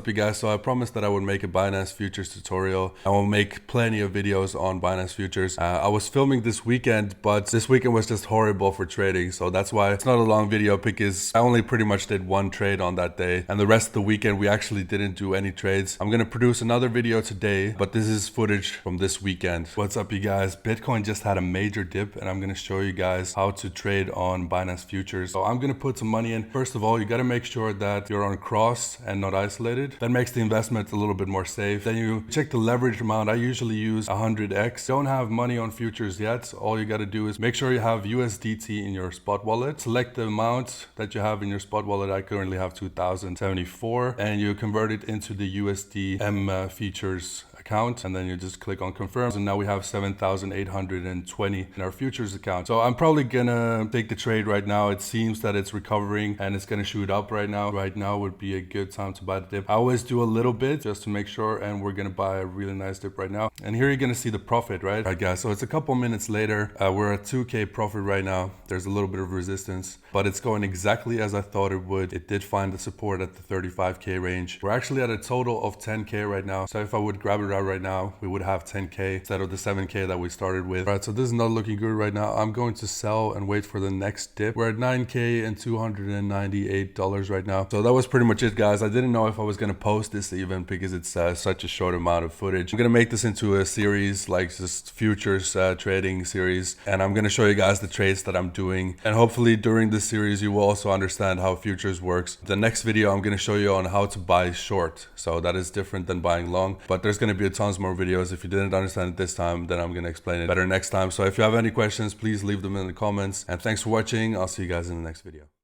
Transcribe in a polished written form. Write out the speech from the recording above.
Up you guys, so I promised that I would make a Binance Futures tutorial. I will make plenty of videos on Binance Futures. I was filming this weekend, but this weekend was just horrible for trading, so that's why it's not a long video because I only pretty much did one trade on that day, and the rest of the weekend we actually didn't do any trades. I'm gonna produce another video today, but this is footage from this weekend. What's up you guys? Bitcoin just had a major dip, and I'm gonna show you guys how to trade on Binance Futures. So I'm gonna put some money in. First of all, you gotta make sure that you're on cross and not isolated. That makes the investment a little bit more safe. Then you check the leverage amount. I usually use 100x. Don't have money on futures yet. All you got to do is make sure you have USDT in your spot wallet. Select the amount that you have in your spot wallet. I currently have 2074, and you convert it into the USD futures account, and then you just click on confirm, and now we have 7,820 in our futures account. So I'm probably gonna take the trade right now. It seems that it's recovering and it's gonna shoot up right now. Right now would be a good time to buy the dip. I always do a little bit just to make sure, and we're gonna buy a really nice dip right now. And here you're gonna see the profit, right? All right guys, so it's a couple minutes later. We're at 2k profit right now. There's a little bit of resistance, but it's going exactly as I thought it would. It did find the support at the 35k range. We're actually at a total of 10k right now. So if I would grab it out right now, we would have 10k instead of the 7k that we started with. All right, so this is not looking good right now. I'm going to sell and wait for the next dip. We're at 9k and $298 right now. So that was pretty much it, guys. I didn't know if I was going to post this even because it's such a short amount of footage. I'm going to make this into a series, like just futures trading series, and I'm going to show you guys the trades that I'm doing, and hopefully during this series you will also understand how futures works. The next video I'm going to show you on how to buy short, so that is different than buying long, but there's going to be tons more videos. If you didn't understand it this time, then I'm going to explain it better next time. So if you have any questions, please leave them in the comments, and thanks for watching. I'll see you guys in the next video.